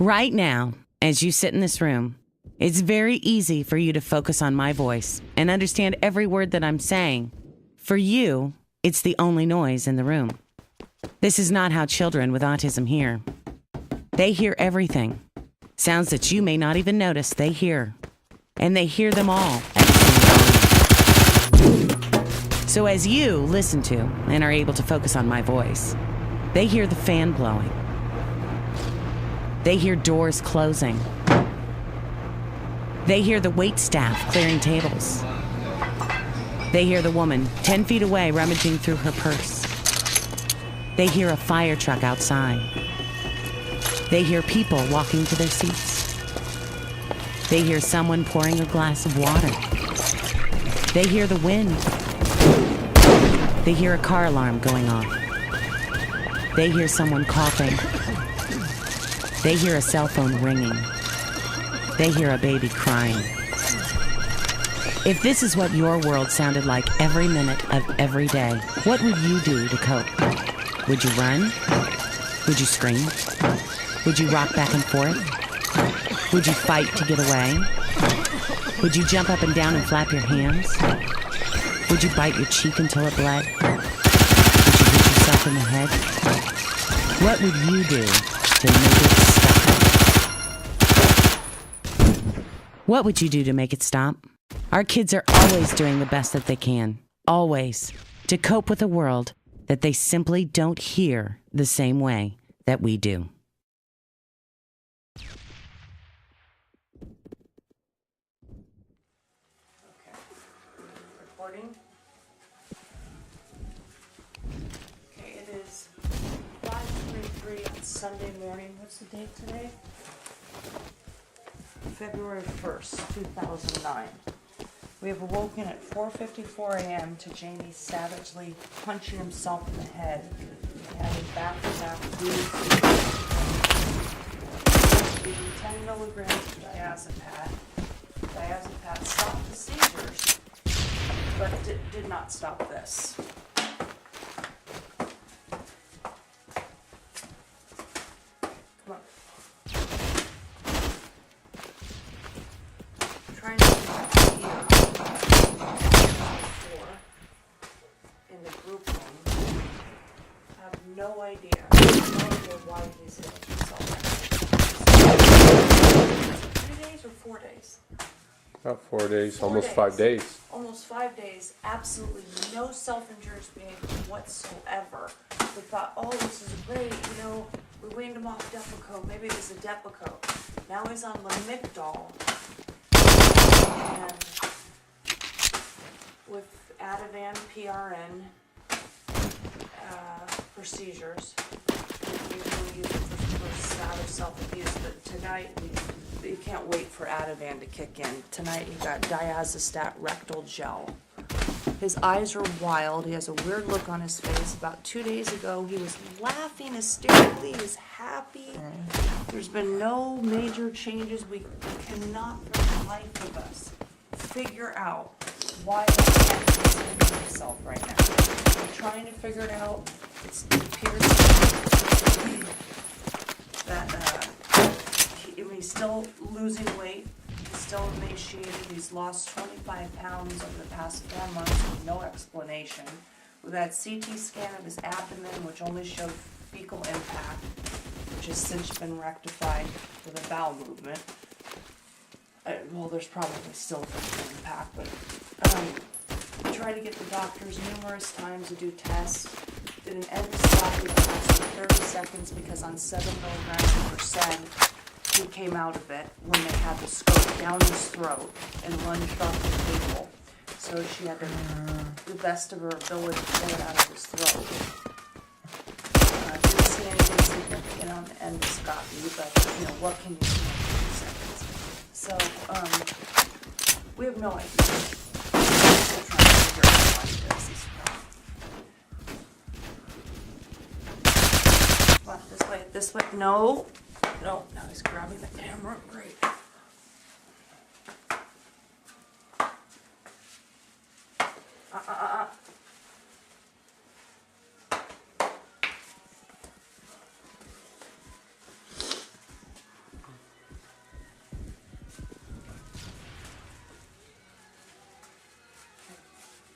Right now, as you sit in this room, it's very easy for you to focus on my voice and understand every word that I'm saying. For you, it's the only noise in the room. This is not how children with autism hear. They hear everything. Sounds that you may not even notice they hear. And they hear them all at the same time. So as you listen to and are able to focus on my voice, they hear the fan blowing. They hear doors closing. They hear the wait staff clearing tables. They hear the woman 10 feet away rummaging through her purse. They hear a fire truck outside. They hear people walking to their seats. They hear someone pouring a glass of water. They hear the wind. They hear a car alarm going off. They hear someone coughing. They hear a cell phone ringing. They hear a baby crying. If this is what your world sounded like every minute of every day, what would you do to cope? Would you run? Would you scream? Would you rock back and forth? Would you fight to get away? Would you jump up and down and flap your hands? Would you bite your cheek until it bled? Would you hit yourself in the head? What would you do to make it stop? What would you do to make it stop? Our kids are always doing the best that they can. Always. To cope with a world that they simply don't hear the same way that we do. Recording. Okay, it is 5:23 on Sunday morning. What's the date today? February 1st, 2009. We have awoken at 4:54 a.m. to Jamie savagely punching himself in the head. He had a back-to-back bruise. 10 milligrams of diazepam. Diazepam stopped the seizures, but did not stop this. Come on. I'm trying to here in the group home. I have no idea. Why he's hitting himself. 3 days or 4 days? About 4 days, almost 5 days. Almost 5 days, absolutely no self-injurious behavior whatsoever. We thought, oh, this is great, we weaned him off Depakote, maybe it was a Depakote. Now he's on Lamictal, and with Ativan PRN for seizures. We usually use it for out of self-abuse, but tonight you can't wait for Ativan to kick in. Tonight he got diazostat rectal gel. His eyes are wild. He has a weird look on his face. About 2 days ago, he was laughing hysterically. He was happy. There's been no major changes. We cannot, for the life of us, figure out why he's hitting himself right now. We're trying to figure it out. It appears that he's still losing weight. He's still emaciated. He's lost 25 pounds over the past 4 months with no explanation. We've had CT scan of his abdomen, which only showed fecal impact, which has since been rectified with a bowel movement. Well, there's probably still fecal impact, but we tried to get the doctors numerous times to do tests. Did an endoscopy that lasted 30 seconds because on 7 milligrams of percent, he came out of it when they had the scope down his throat and lunged off the table. So she had to, the best of her ability to pull it out of his throat. Didn't see anything significant on the endoscopy, but what can you see in 30 seconds? So we have no idea. We're still trying to figure out why this is wrong. Come on, this way. No, now he's grabbing the camera. Great.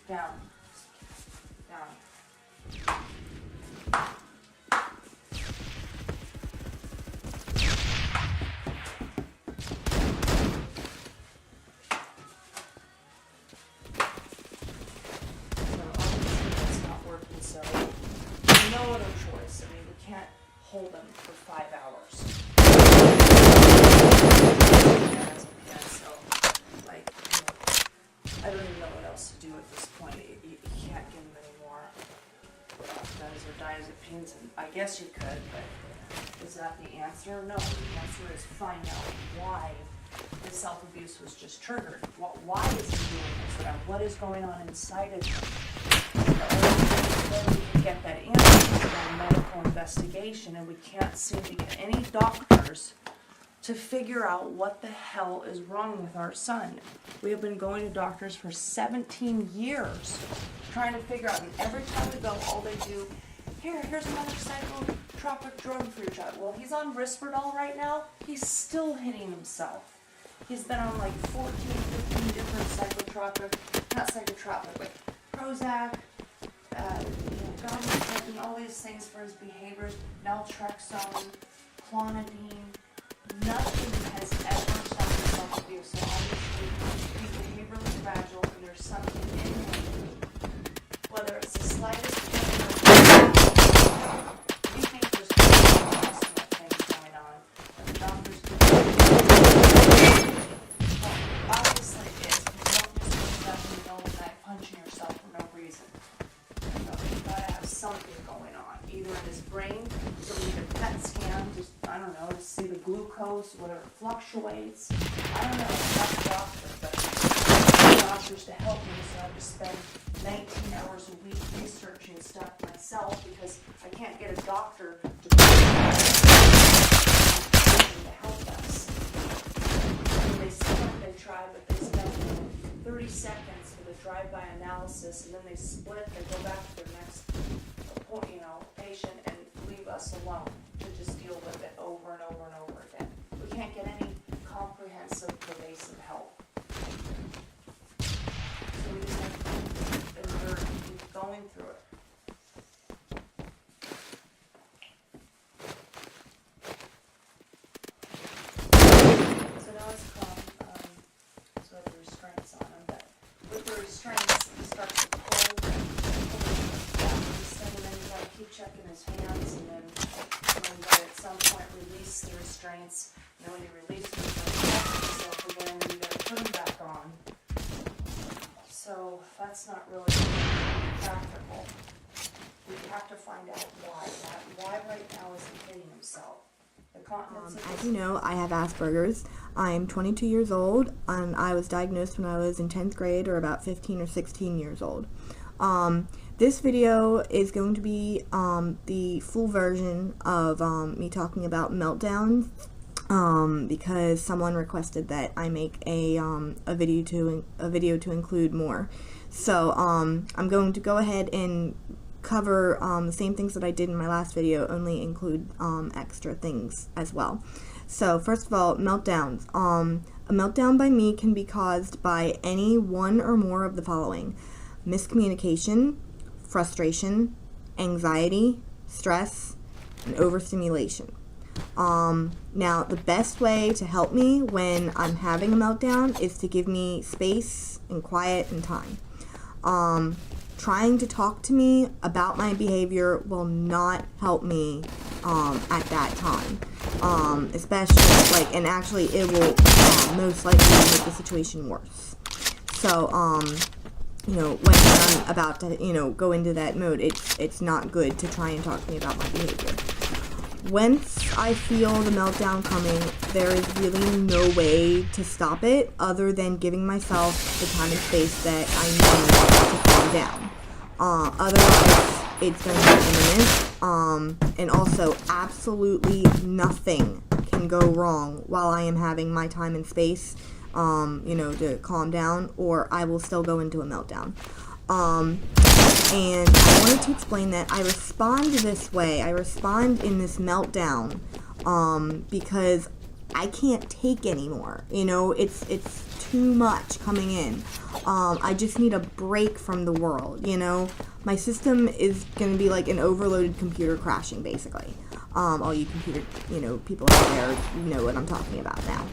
Down. So no other choice. I mean, we can't hold them for 5 hours. So, like, I don't even know what else to do at this point. You can't give them any more diazepines. I guess you could, but is that the answer? No. The answer is find out why the self-abuse was just triggered. Why is he doing this? What is going on inside of him? Then we can get that answer from a medical investigation, and we can't seem to get any doctors to figure out what the hell is wrong with our son. We have been going to doctors for 17 years trying to figure out, and every time we go, all they do, here's another psychotropic drug for your child. Well, he's on Risperdal right now. He's still hitting himself. He's been on like 14, 15 different not psychotropic, but Prozac, God knows, all these things for his behaviors, naltrexone, clonidine. Nothing has ever stopped self-abuse. So obviously, he's behaviorally fragile, and there's something in him, whether it's the slightest thing or we think there's things going on. And the doctors obviously it's you don't just wake up in the middle of the night punching yourself for no reason. You've got to have something going on, either in his brain, so we need a PET scan, just, I don't know, to see the glucose, whether it fluctuates. I don't know, I'm not a doctor, but I need doctors to help me, so I have to spend 19 hours a week researching stuff myself, because I can't get a doctor to help us. And they split, they try, but they spend 30 seconds for the drive-by analysis, and then they split, they go back to their next patient and leave us alone to just deal with it over and over and over again. We can't get any comprehensive, pervasive help. So we just have to endure and keep going through it. So now it's calm. So the restraints on him, but with the restraints, he starts to pull. And then you gotta keep checking his hands, and then you gotta at some point release the restraints. And then when you release them, you gotta check yourself again, and you gotta put them back on. So that's not really practical. We have to find out why right now is he hitting himself. The continence As you know, I have Asperger's. I'm 22 years old, and I was diagnosed when I was in 10th grade, or about 15 or 16 years old. This video is going to be the full version of me talking about meltdowns, because someone requested that I make a video to include more. So I'm going to go ahead and cover the same things that I did in my last video, only include extra things as well. So first of all, meltdowns. A meltdown by me can be caused by any one or more of the following: miscommunication, frustration, anxiety, stress, and overstimulation. Now, the best way to help me when I'm having a meltdown is to give me space and quiet and time. Trying to talk to me about my behavior will not help me at that time. Especially, and actually it will most likely make the situation worse. So, when I'm about to, go into that mode, it's not good to try and talk to me about my behavior. Once I feel the meltdown coming, there is really no way to stop it other than giving myself the time and space that I need to calm down. Otherwise, it's going to be imminent. And also, absolutely nothing can go wrong while I am having my time and space, to calm down, or I will still go into a meltdown. And I wanted to explain that I respond this way. I respond in this meltdown because I can't take anymore. It's too much coming in. I just need a break from the world, you know? My system is going to be like an overloaded computer crashing, basically. All you computer, people out there know what I'm talking about now.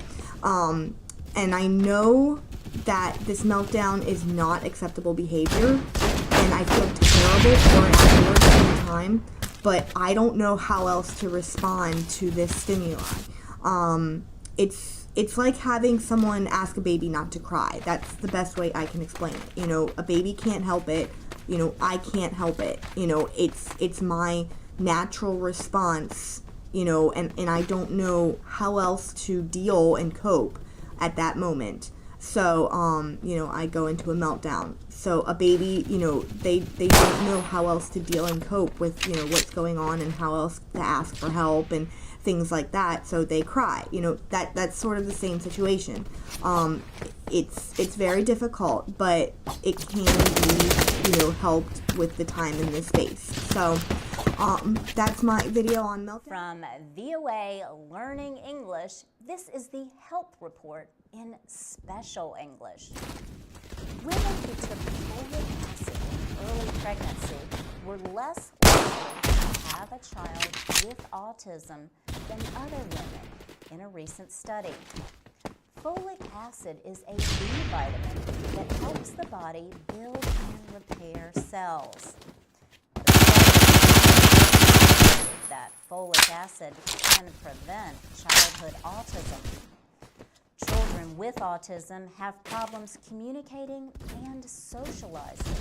And I know that this meltdown is not acceptable behavior, and I feel terrible for it afterwards every time, but I don't know how else to respond to this stimuli. It's like having someone ask a baby not to cry. That's the best way I can explain it. A baby can't help it. I can't help it. It's my natural response, and I don't know how else to deal and cope at that moment. So, I go into a meltdown. So a baby, they don't know how else to deal and cope with, what's going on and how else to ask for help and things like that. So they cry. That's sort of the same situation. It's very difficult, but it can be, helped with the time and the space. So, that's my video on meltdown. From VOA Learning English, this is the Help Report in Special English. Women who took folic acid in early pregnancy were less likely to have a child with autism than other women in a recent study. Folic acid is a B vitamin that helps the body build and repair cells. That folic acid can prevent childhood autism. Children with autism have problems communicating and socializing.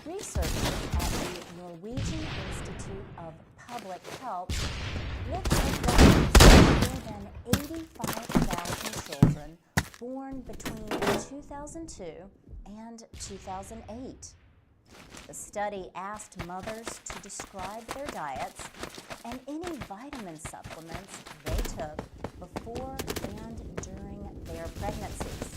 Researchers at the Norwegian Institute of Public Health looked at more than 85,000 children born between 2002 and 2008. The study asked mothers to describe their diets and any vitamin supplements they took before and during their pregnancies.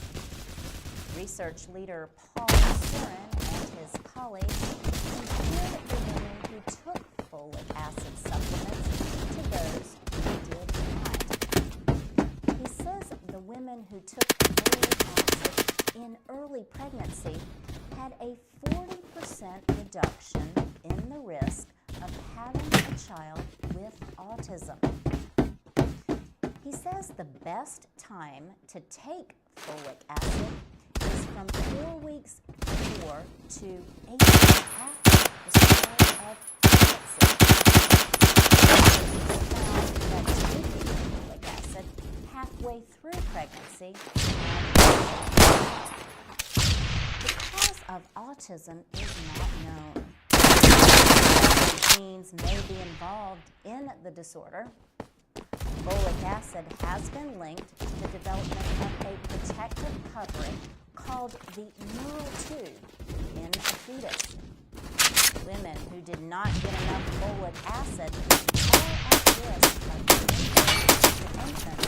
Research leader Paul Surin and his colleagues compared the women who took folic acid supplements to those who did not. He says the women who took folic acid in early pregnancy had a 40% reduction in the risk of having a child with autism. He says the best time to take folic acid is from 4 weeks before to 8 weeks after the start of pregnancy. He found that taking folic acid halfway through pregnancy of autism is not known. Genes may be involved in the disorder. Folic acid has been linked to the development of a protective covering called the neural tube in a fetus. Women who did not get enough folic acid are at risk of infants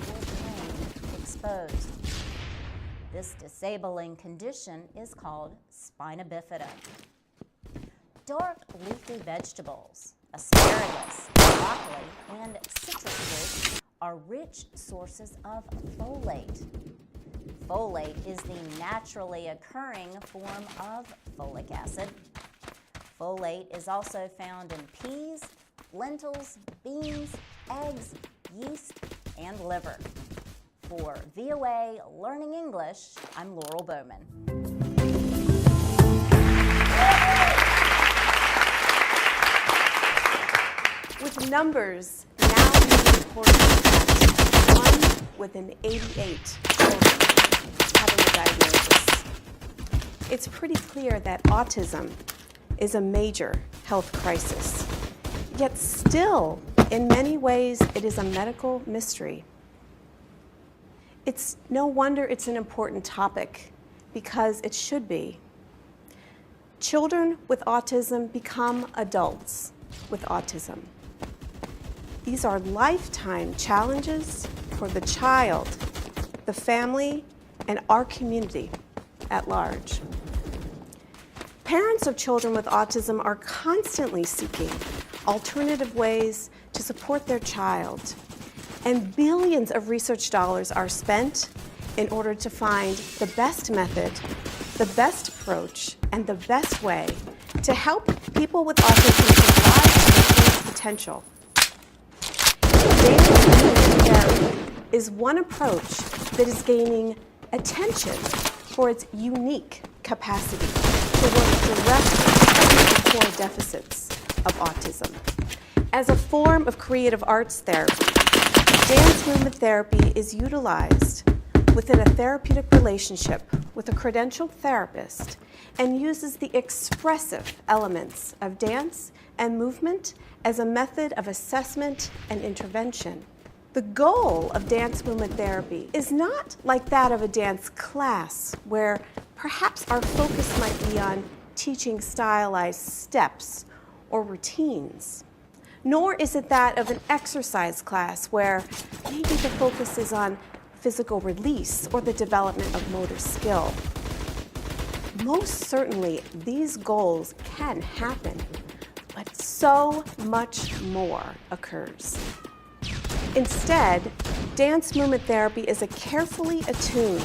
or brain exposed. This disabling condition is called spina bifida. Dark leafy vegetables, asparagus, broccoli, and citrus fruits are rich sources of folate. Folate is the naturally occurring form of folic acid. Folate is also found in peas, lentils, beans, eggs, yeast, and liver. For VOA Learning English, I'm Laurel Bowman. With numbers now being reported that 1 within 88 children having a diagnosis, it's pretty clear that autism is a major health crisis. Yet still, in many ways, it is a medical mystery. It's no wonder it's an important topic, because it should be. Children with autism become adults with autism. These are lifetime challenges for the child, the family, and our community at large. Parents of children with autism are constantly seeking alternative ways to to support their child. And billions of research dollars are spent in order to find the best method, the best approach, and the best way to help people with autism survive their full potential. Dance movement therapy is one approach that is gaining attention for its unique capacity to work directly with the core deficits of autism. As a form of creative arts therapy, dance movement therapy is utilized within a therapeutic relationship with a credentialed therapist and uses the expressive elements of dance and movement as a method of assessment and intervention. The goal of dance movement therapy is not like that of a dance class, where perhaps our focus might be on teaching stylized steps or routines. Nor is it that of an exercise class, where maybe the focus is on physical release or the development of motor skill. Most certainly, these goals can happen, but so much more occurs. Instead, dance movement therapy is a carefully attuned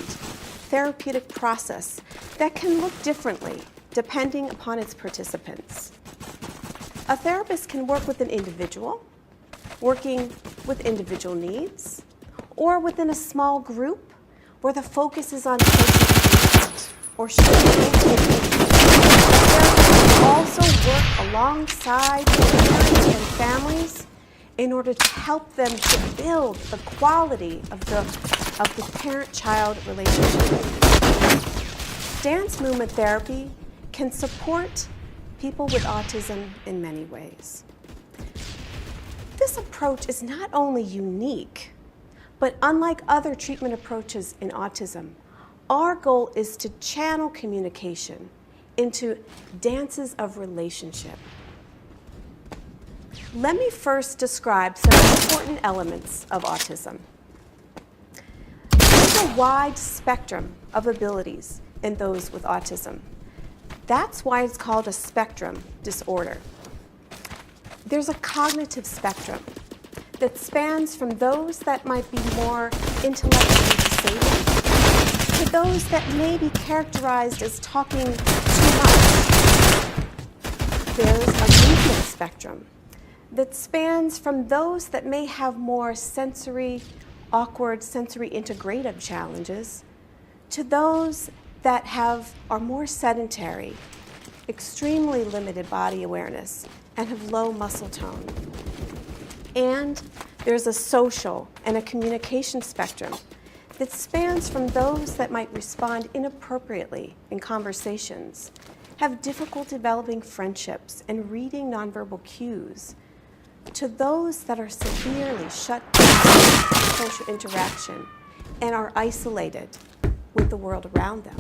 therapeutic process that can look differently depending upon its participants. A therapist can work with an individual, working with individual needs, or within a small group where the focus is on social engagement or sharing activities. Therapists can also work alongside parents and families in order to help them to build the quality of the parent-child relationship. Dance movement therapy can support people with autism in many ways. This approach is not only unique, but unlike other treatment approaches in autism, our goal is to channel communication into dances of relationship. Let me first describe some important elements of autism. There's a wide spectrum of abilities in those with autism. That's why it's called a spectrum disorder. There's a cognitive spectrum that spans from those that might be more intellectually disabled to those that may be characterized as talking too much. There's a movement spectrum that spans from those that may have more awkward sensory integrative challenges to those that are more sedentary, extremely limited body awareness, and have low muscle tone. And there's a social and a communication spectrum that spans from those that might respond inappropriately in conversations, have difficulty developing friendships and reading nonverbal cues, to those that are severely shut down from social interaction and are isolated with the world around them.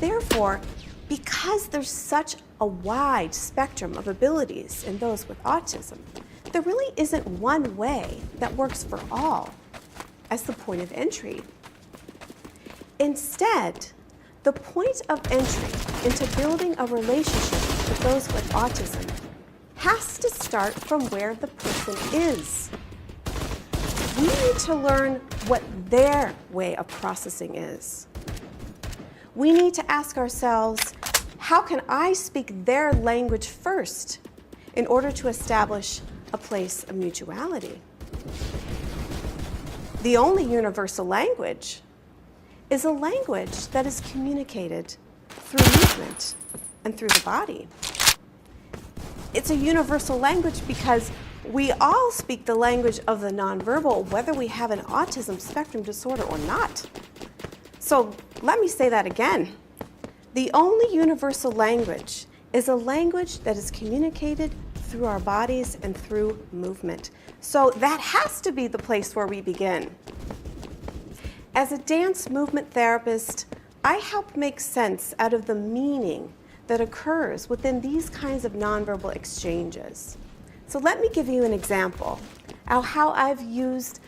Therefore, because there's such a wide spectrum of abilities in those with autism, there really isn't one way that works for all as the point of entry. Instead, the point of entry into building a relationship with those with autism has to start from where the person is. We need to learn what their way of processing is. We need to ask ourselves, how can I speak their language first in order to establish a place of mutuality? The only universal language is a language that is communicated through movement and through the body. It's a universal language because we all speak the language of the nonverbal, whether we have an autism spectrum disorder or not. So let me say that again. The only universal language is a language that is communicated through our bodies and through movement. So that has to be the place where we begin. As a dance movement therapist, I help make sense out of the meaning that occurs within these kinds of nonverbal exchanges. So let me give you an example of how I've used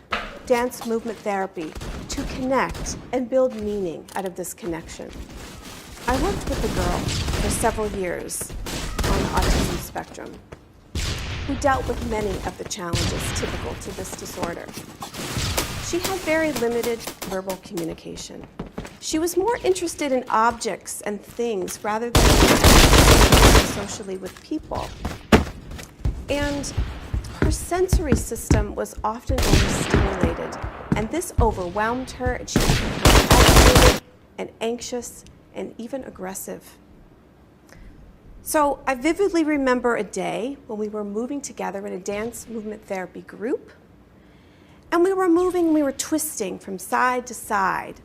dance movement therapy to connect and build meaning out of this connection. I worked with a girl for several years on the autism spectrum. who dealt with many of the challenges typical to this disorder. She had very limited verbal communication. She was more interested in objects and things rather than socially with people. And her sensory system was often overstimulated, and this overwhelmed her, and she became agitated and anxious and even aggressive. So I vividly remember a day when we were moving together in a dance movement therapy group, and we were twisting from side to side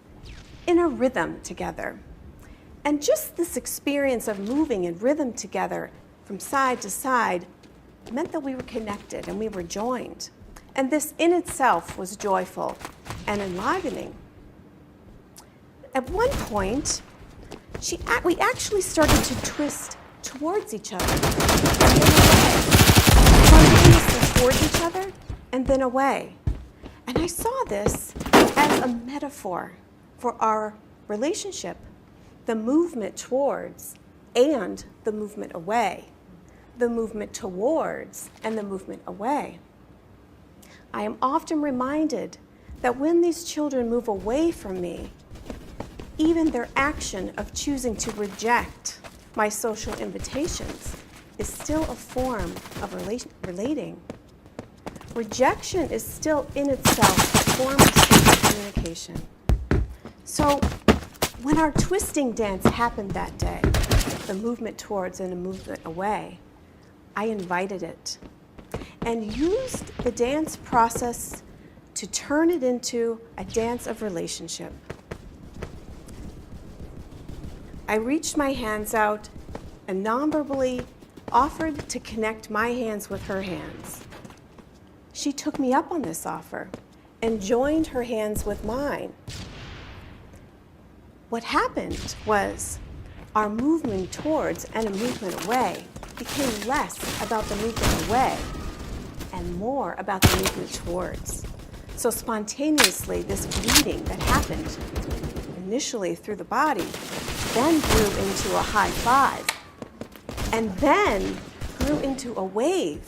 in a rhythm together. And just this experience of moving in rhythm together from side to side meant that we were connected and we were joined. And this in itself was joyful and enlivening. At one point, we actually started to twist towards each other and then away. Spontaneously toward each other and then away. And I saw this as a metaphor for our relationship, the movement towards and the movement away, the movement towards and the movement away. I am often reminded that when these children move away from me, even their action of choosing to reject my social invitations is still a form of relating. Rejection is still in itself a form of social communication. So when our twisting dance happened that day, the movement towards and the movement away, I invited it and used the dance process to turn it into a dance of relationship. I reached my hands out and nonverbally offered to connect my hands with her hands. She took me up on this offer and joined her hands with mine. What happened was our movement towards and a movement away became less about the movement away and more about the movement towards. So spontaneously, this bleeding that happened initially through the body then grew into a high five and then grew into a wave.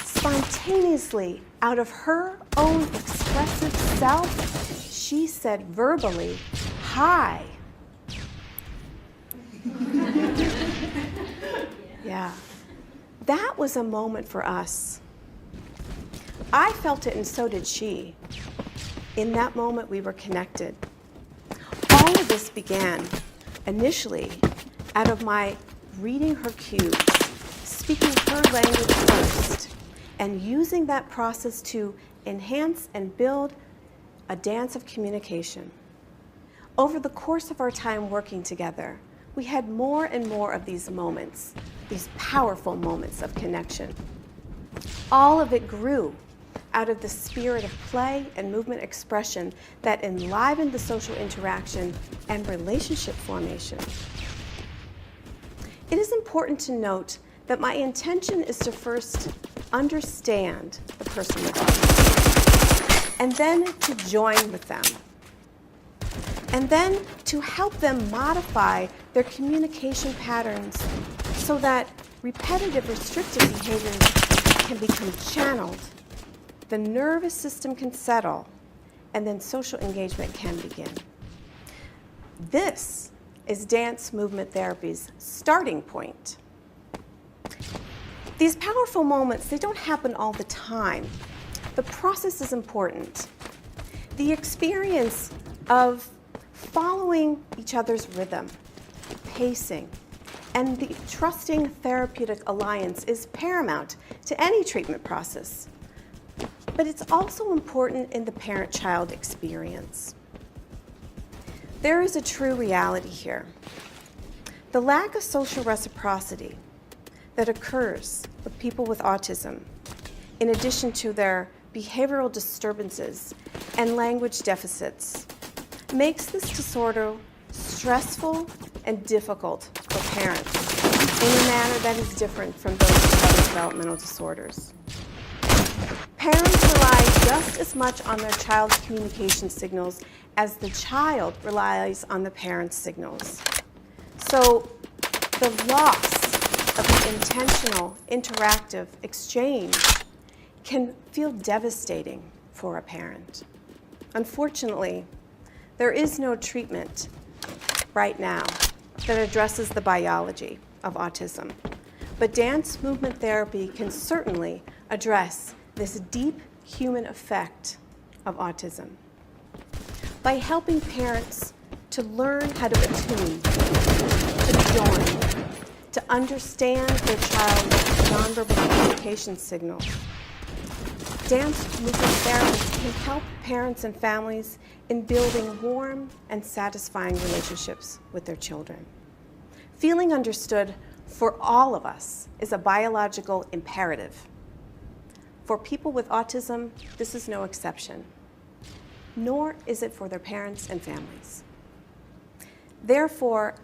Spontaneously, out of her own expressive self, she said verbally, "Hi." Yeah, that was a moment for us. I felt it and so did she. In that moment, we were connected. All of this began initially out of my reading her cues, speaking her language first, and using that process to enhance and build a dance of communication. Over the course of our time working together, we had more and more of these moments, these powerful moments of connection. All of it grew out of the spirit of play and movement expression that enlivened the social interaction and relationship formation. It is important to note that my intention is to first understand the person with autism, and then to join with them, and then to help them modify their communication patterns so that repetitive restrictive behaviors can become channeled, the nervous system can settle, and then social engagement can begin. This is dance movement therapy's starting point. These powerful moments, they don't happen all the time. The process is important. The experience of following each other's rhythm, pacing, and the trusting therapeutic alliance is paramount to any treatment process. But it's also important in the parent-child experience. There is a true reality here. The lack of social reciprocity that occurs with people with autism, in addition to their behavioral disturbances and language deficits, makes this disorder stressful and difficult for parents in a manner that is different from those with other developmental disorders. Parents rely just as much on their child's communication signals as the child relies on the parent's signals. So the loss of the intentional, interactive exchange can feel devastating for a parent. Unfortunately, there is no treatment right now that addresses the biology of autism, but dance movement therapy can certainly address this deep human effect of autism. By helping parents to learn how to attune, to join, to understand their child's nonverbal communication signals, dance movement therapists can help parents and families in building warm and satisfying relationships with their children. Feeling understood for all of us is a biological imperative. For people with autism, this is no exception, nor is it for their parents and families. Therefore,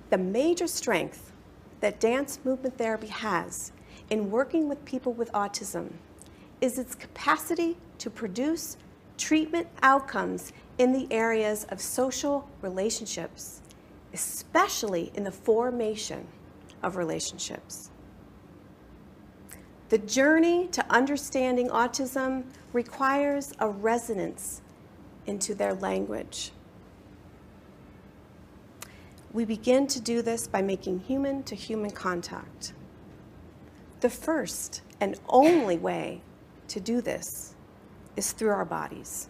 the major strength that dance movement therapy has in working with people with autism is its capacity to produce treatment outcomes in the areas of social relationships, especially in the formation of relationships. The journey to understanding autism requires a resonance into their language. We begin to do this by making human-to-human contact. The first and only way to do this is through our bodies.